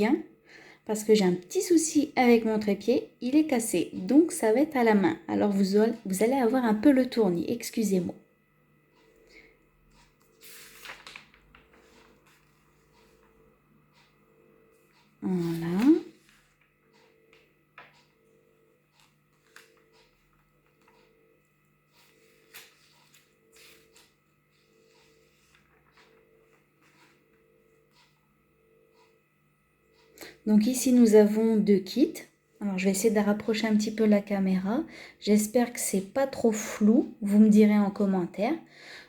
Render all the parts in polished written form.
bien parce que j'ai un petit souci avec mon trépied, il est cassé, donc ça va être à la main. Alors vous allez avoir un peu le tournis, excusez-moi. Voilà. Donc ici, nous avons 2 kits. Alors, je vais essayer de rapprocher un petit peu la caméra. J'espère que c'est pas trop flou. Vous me direz en commentaire.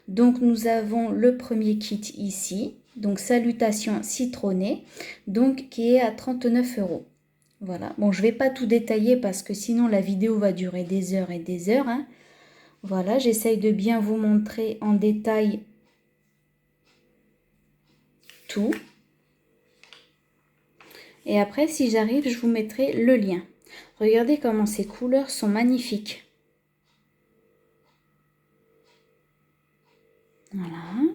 Donc, nous avons le premier kit ici. Donc, Salutations Citronnées. Donc, qui est à 39 €. Voilà. Bon, je vais pas tout détailler parce que sinon, la vidéo va durer des heures et des heures. Hein. Voilà, j'essaye de bien vous montrer en détail tout. Et après, si j'arrive, je vous mettrai le lien. Regardez comment ces couleurs sont magnifiques. Voilà.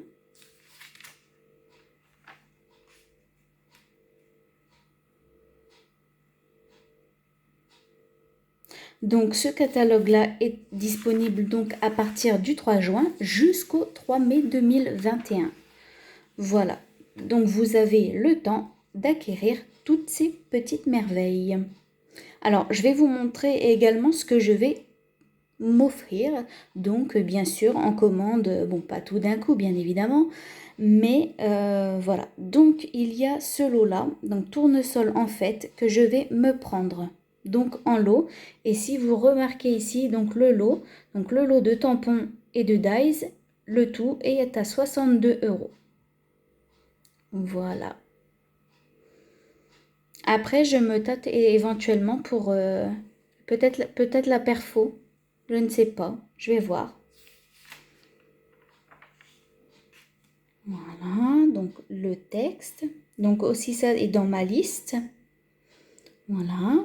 Donc ce catalogue-là est disponible donc à partir du 3 juin jusqu'au 3 mai 2021. Voilà. Donc vous avez le temps d'acquérir toutes ces petites merveilles. Alors, je vais vous montrer également ce que je vais m'offrir. Donc, bien sûr, en commande, bon, pas tout d'un coup, bien évidemment. Mais voilà. Donc, il y a ce lot-là, donc tournesol en fait, que je vais me prendre. Donc, en lot. Et si vous remarquez ici, donc le lot de tampons et de dies, le tout est à 62 €. Voilà. Après, je me tâte éventuellement pour peut-être la perfo. Je ne sais pas. Je vais voir. Voilà, donc le texte. Donc aussi ça est dans ma liste. Voilà.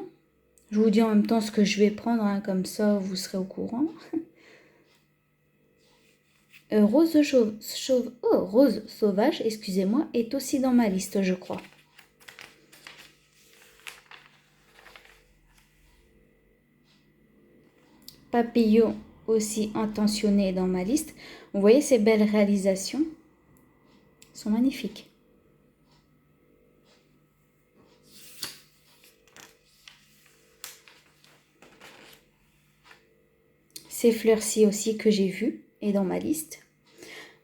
Je vous dis en même temps ce que je vais prendre, hein, comme ça vous serez au courant. Rose sauvage, excusez-moi, est aussi dans ma liste, je crois. Papillon aussi intentionné dans ma liste. Vous voyez ces belles réalisations? Elles sont magnifiques. Ces fleurs-ci aussi que j'ai vues et dans ma liste.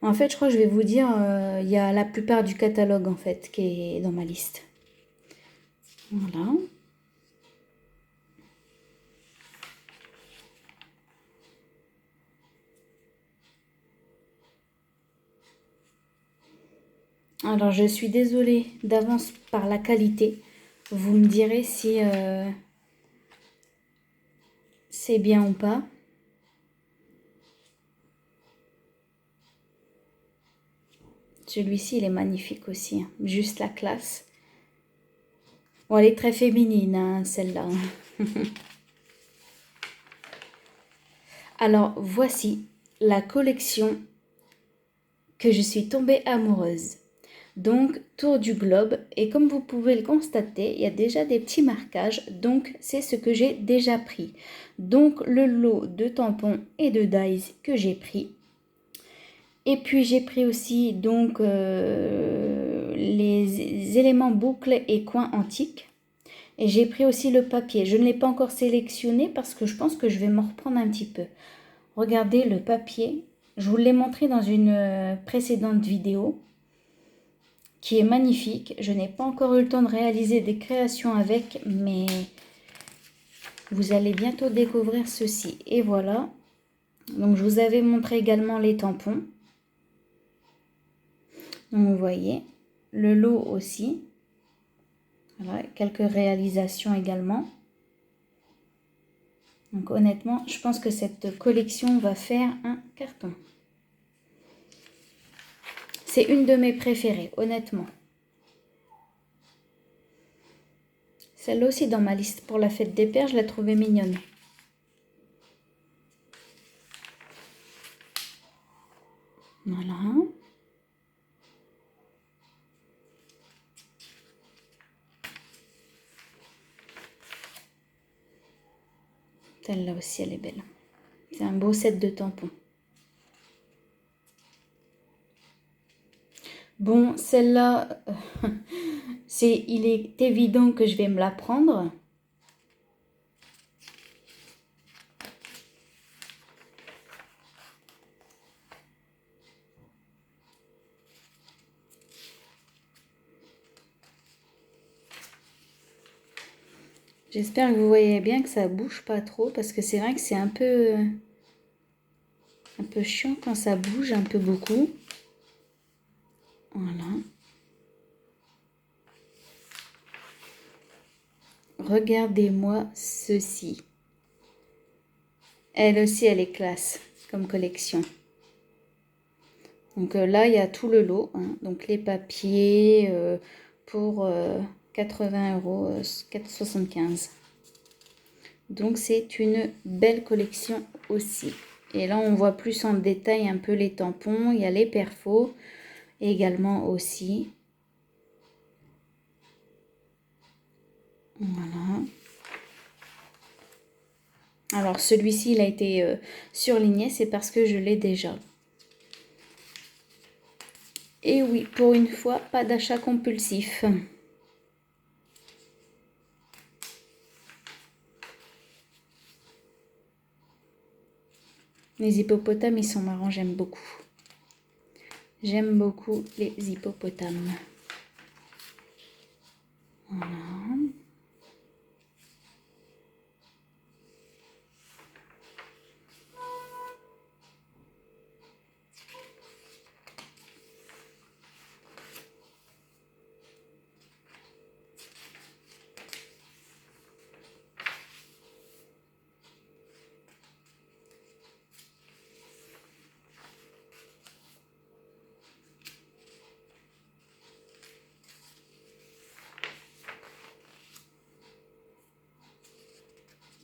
En fait, je crois que je vais vous dire, il y a la plupart du catalogue en fait qui est dans ma liste. Voilà. Alors, je suis désolée d'avance par la qualité. Vous me direz si c'est bien ou pas. Celui-ci, il est magnifique aussi. Hein. Juste la classe. Bon, elle est très féminine, hein, celle-là. Alors, voici la collection que je suis tombée amoureuse. Donc, tour du globe. Et comme vous pouvez le constater, il y a déjà des petits marquages. Donc, c'est ce que j'ai déjà pris. Donc, le lot de tampons et de dies que j'ai pris. Et puis, j'ai pris aussi donc les éléments boucles et coins antiques. Et j'ai pris aussi le papier. Je ne l'ai pas encore sélectionné parce que je pense que je vais m'en reprendre un petit peu. Regardez le papier. Je vous l'ai montré dans une précédente vidéo qui est magnifique. Je n'ai pas encore eu le temps de réaliser des créations avec, mais vous allez bientôt découvrir ceci. Et voilà. Donc, je vous avais montré également les tampons. Donc, vous voyez. Le lot aussi. Voilà, quelques réalisations également. Donc honnêtement, je pense que cette collection va faire un carton. C'est une de mes préférées, honnêtement. Celle-là aussi dans ma liste pour la fête des pères, je la trouvais mignonne. Voilà. Celle-là aussi, elle est belle. C'est un beau set de tampons. Bon, celle-là, il est évident que je vais me la prendre. J'espère que vous voyez bien que ça bouge pas trop parce que c'est vrai que c'est un peu chiant quand ça bouge un peu beaucoup. Voilà. Regardez-moi ceci. Elle aussi, elle est classe comme collection. Donc là, il y a tout le lot. Hein. Donc les papiers pour 80 €, 4,75 €. Donc c'est une belle collection aussi. Et là, on voit plus en détail un peu les tampons. Il y a les perfos également aussi. Voilà. Alors celui-ci, il a été surligné, c'est parce que je l'ai déjà. Et oui, pour une fois, pas d'achat compulsif. Les hippopotames, ils sont marrants, j'aime beaucoup. J'aime beaucoup les hippopotames. Voilà.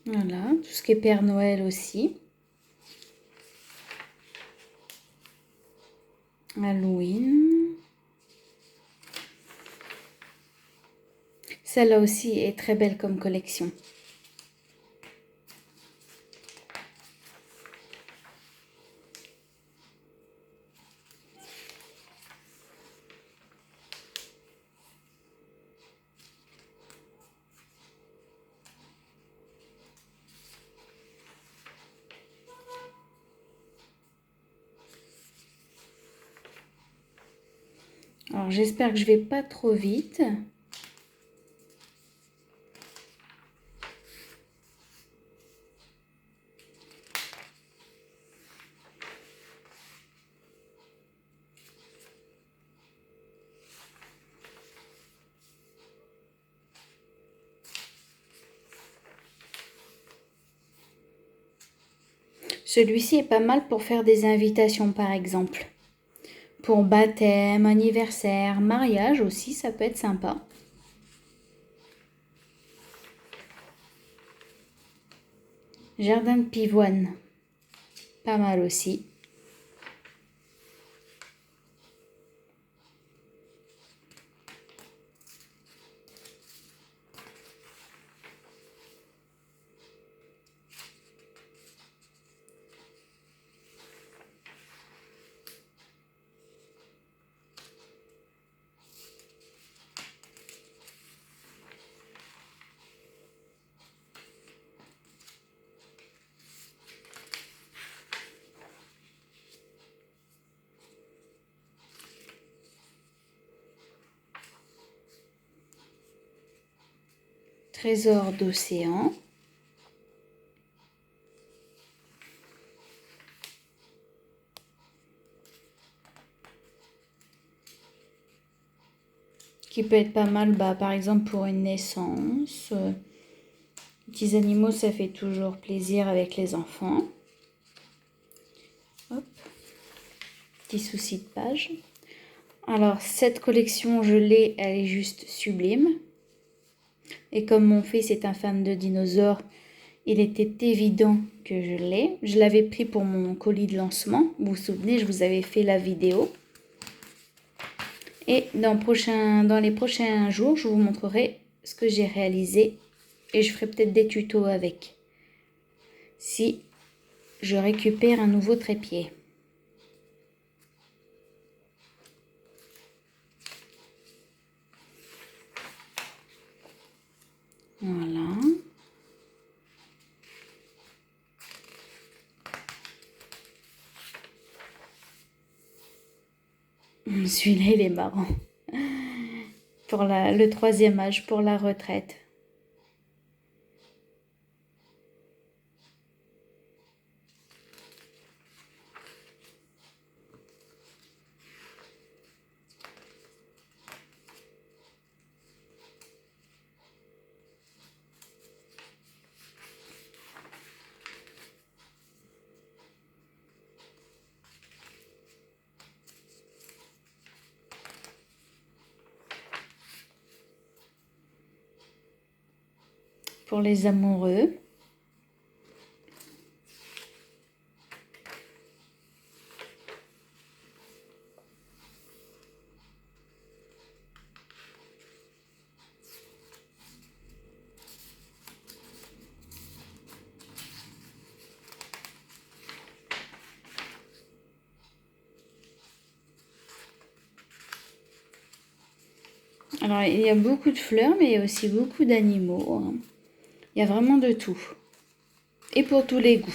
Voilà, tout ce qui est Père Noël aussi. Halloween. Celle-là aussi est très belle comme collection. Alors j'espère que je vais pas trop vite. Celui-ci est pas mal pour faire des invitations par exemple. Pour baptême, anniversaire, mariage aussi, ça peut être sympa. Jardin de pivoine, pas mal aussi. Trésor d'océan. Qui peut être pas mal, par exemple pour une naissance. Les petits animaux, ça fait toujours plaisir avec les enfants. Hop. Petit souci de page. Alors, cette collection, je l'ai, elle est juste sublime. Et comme mon fils est un fan de dinosaures, il était évident que je l'ai. Je l'avais pris pour mon colis de lancement. Vous vous souvenez, je vous avais fait la vidéo. Et dans les prochains jours, je vous montrerai ce que j'ai réalisé. Et je ferai peut-être des tutos avec. si je récupère un nouveau trépied. Voilà. Celui-là, il est marrant. Pour le troisième âge, pour la retraite. Pour les amoureux. Alors, il y a beaucoup de fleurs, mais il y a aussi beaucoup d'animaux, hein. Il y a vraiment de tout. Et pour tous les goûts.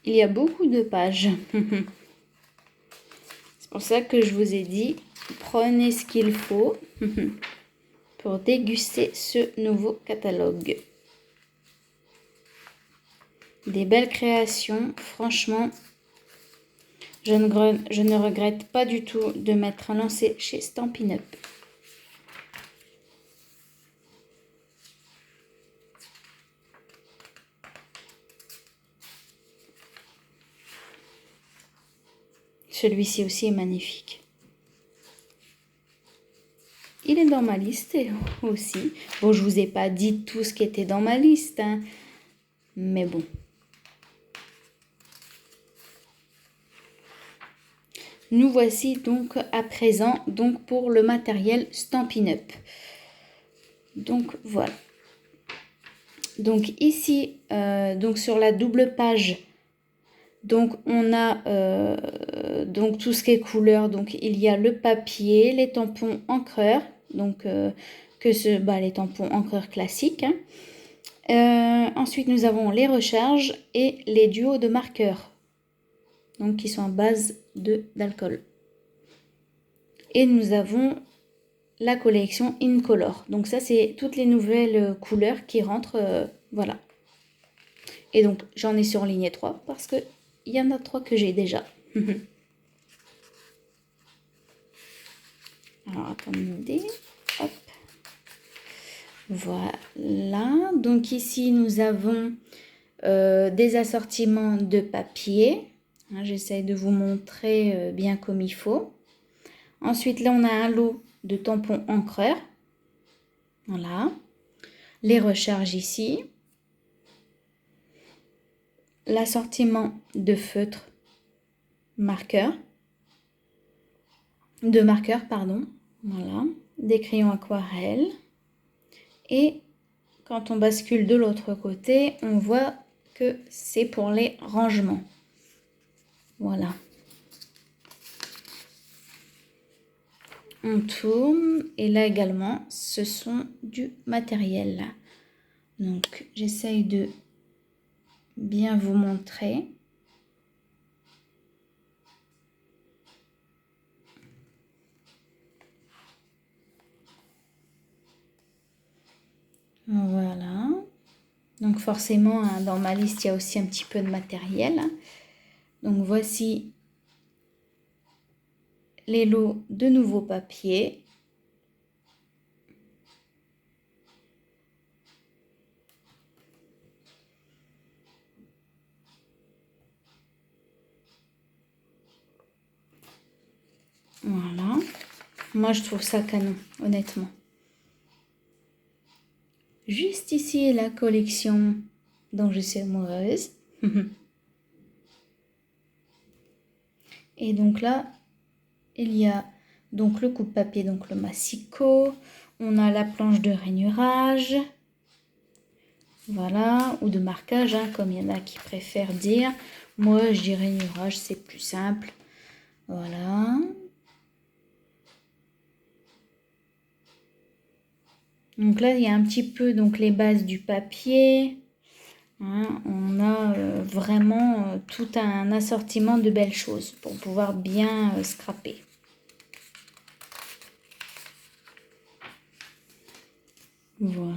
Il y a beaucoup de pages. C'est pour ça que je vous ai dit, prenez ce qu'il faut pour déguster ce nouveau catalogue. Des belles créations, franchement, je ne regrette pas du tout de m'être lancée chez Stampin' Up. Celui-ci aussi est magnifique. Il est dans ma liste aussi. Bon, je vous ai pas dit tout ce qui était dans ma liste, hein, mais bon. Nous voici donc à présent donc pour le matériel Stampin' Up. Donc voilà. Donc ici, donc sur la double page, donc on a donc tout ce qui est couleur. Donc il y a le papier, les tampons encreurs, donc les tampons encreurs classiques, hein. Ensuite nous avons les recharges et les duos de marqueurs, donc qui sont à base d'alcool. Et nous avons la collection Incolor. Donc ça, c'est toutes les nouvelles couleurs qui rentrent. Voilà. Et donc, j'en ai surligné 3 parce qu'il y en a 3 que j'ai déjà. Alors, attendez. Hop. Voilà. Donc ici, nous avons des assortiments de papier. Hein, j'essaye de vous montrer bien comme il faut. Ensuite, là, on a un lot de tampons encreurs. Voilà. Les recharges ici. L'assortiment de feutres marqueurs. De marqueurs, pardon. Voilà. Des crayons aquarelles. Et quand on bascule de l'autre côté, on voit que c'est pour les rangements. Voilà. On tourne et là également ce sont du matériel. Donc j'essaye de bien vous montrer. Voilà. Donc forcément, hein, dans ma liste, il y a aussi un petit peu de matériel. Donc voici les lots de nouveaux papiers. Voilà. Moi, je trouve ça canon, honnêtement. Juste ici, la collection dont je suis amoureuse. Et donc là, il y a donc le coupe-papier, donc le massicot. On a la planche de rainurage. Voilà, ou de marquage, hein, comme il y en a qui préfèrent dire. Moi, je dis rainurage, c'est plus simple. Voilà. Donc là, il y a un petit peu donc les bases du papier. Hein, on a vraiment tout un assortiment de belles choses pour pouvoir bien scraper. Voilà.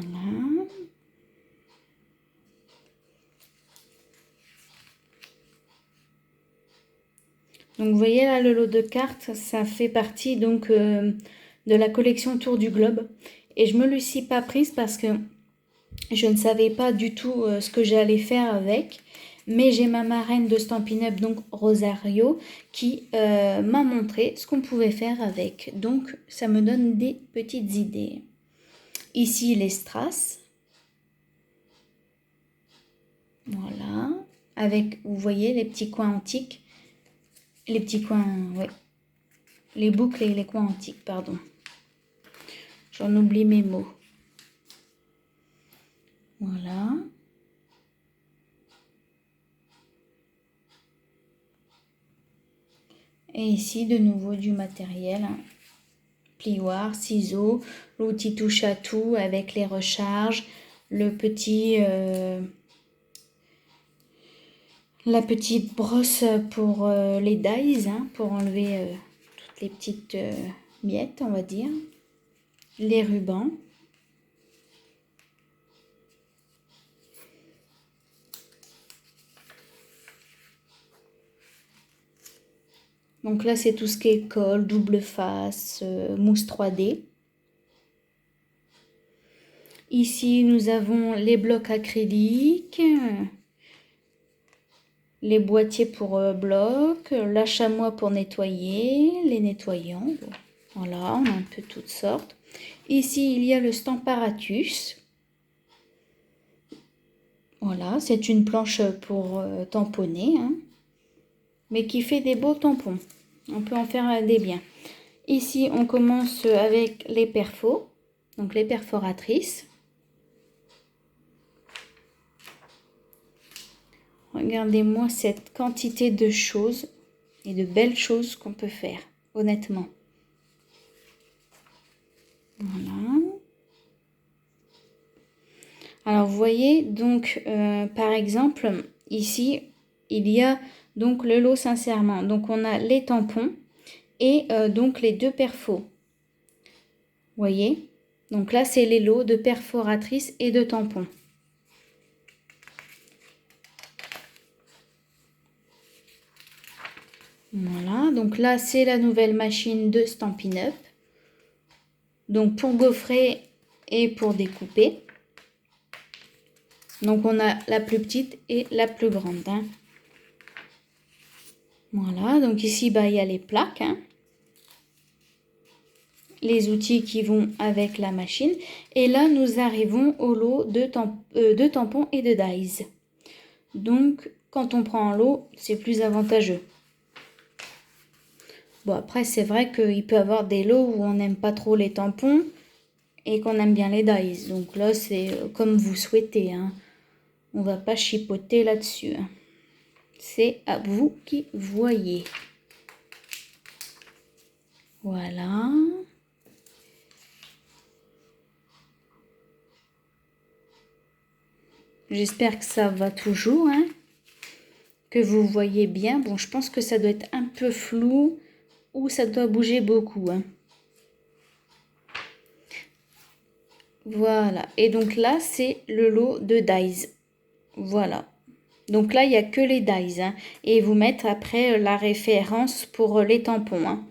Donc vous voyez là le lot de cartes, ça fait partie donc de la collection Tour du Globe. Et je me le suis pas prise parce que je ne savais pas du tout ce que j'allais faire avec. Mais j'ai ma marraine de Stampin' Up, donc Rosario, qui m'a montré ce qu'on pouvait faire avec. Donc ça me donne des petites idées. Ici les strass. Voilà. Avec, vous voyez, les petits coins antiques. Les petits coins, ouais. Les boucles et les coins antiques, pardon. J'en oublie mes mots. Voilà. Et ici, de nouveau, du matériel. Hein. Plioir, ciseaux, l'outil touche à tout avec les recharges, le petit... la petite brosse pour les dies, hein, pour enlever toutes les petites miettes, on va dire. Les rubans. Donc là, c'est tout ce qui est colle, double face, mousse 3D. Ici, nous avons les blocs acryliques, les boîtiers pour blocs, la chamois pour nettoyer, les nettoyants. Voilà, on a un peu toutes sortes. Ici, il y a le Stamparatus. Voilà, c'est une planche pour tamponner, hein, mais qui fait des beaux tampons. On peut en faire des biens. Ici, on commence avec les perfos, donc les perforatrices. Regardez-moi cette quantité de choses et de belles choses qu'on peut faire, honnêtement. Voilà. Alors, vous voyez, donc, par exemple, ici, il y a donc le lot sincèrement. Donc, on a les tampons et donc les deux perfos. Vous voyez? Donc là, c'est les lots de perforatrices et de tampons. Voilà, donc là, c'est la nouvelle machine de Stampin' Up. Donc, pour gaufrer et pour découper. Donc, on a la plus petite et la plus grande. Hein. Voilà, donc ici, bah, il y a les plaques. Hein. Les outils qui vont avec la machine. Et là, nous arrivons au lot de tampons et de dies. Donc, quand on prend un lot, c'est plus avantageux. Bon, après, c'est vrai qu'il peut y avoir des lots où on n'aime pas trop les tampons et qu'on aime bien les dies. Donc là, c'est comme vous souhaitez. Hein. On ne va pas chipoter là-dessus. Hein. C'est à vous qui voyez. Voilà. J'espère que ça va toujours. Hein. Que vous voyez bien. Bon, je pense que ça doit être un peu flou ou ça doit bouger beaucoup. Hein. Voilà. Et donc là, c'est le lot de dies. Voilà. Donc là, il n'y a que les dies. Hein. Et vous mettre après la référence pour les tampons. Hein.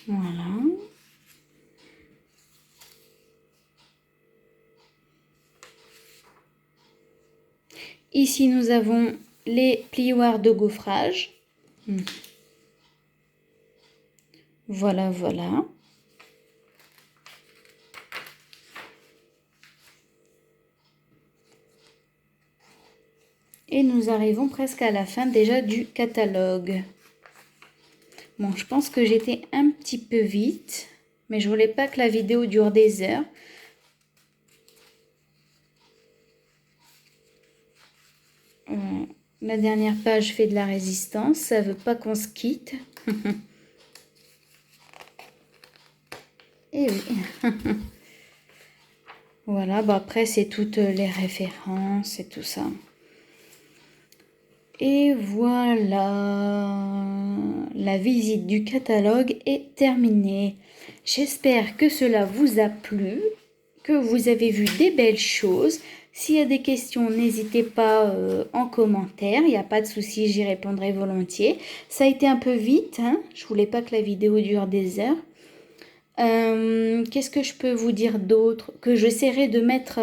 Voilà. Ici, nous avons les plioirs de gaufrage. Voilà, voilà. Et nous arrivons presque à la fin déjà du catalogue. Bon, je pense que j'étais un petit peu vite, mais je voulais pas que la vidéo dure des heures. La dernière page fait de la résistance, ça veut pas qu'on se quitte. Et oui. Voilà, bah après c'est toutes les références et tout ça. Et voilà, la visite du catalogue est terminée. J'espère que cela vous a plu, que vous avez vu des belles choses. S'il y a des questions, n'hésitez pas en commentaire, il n'y a pas de souci, j'y répondrai volontiers. Ça a été un peu vite, hein, je voulais pas que la vidéo dure des heures. Qu'est-ce que je peux vous dire d'autre? Que j'essaierai de mettre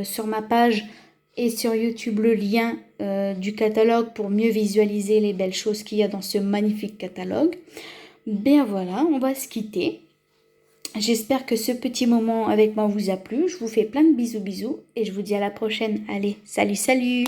sur ma page et sur YouTube le lien du catalogue pour mieux visualiser les belles choses qu'il y a dans ce magnifique catalogue. Bien voilà, on va se quitter. J'espère que ce petit moment avec moi vous a plu. Je vous fais plein de bisous et je vous dis à la prochaine. Allez, salut, salut!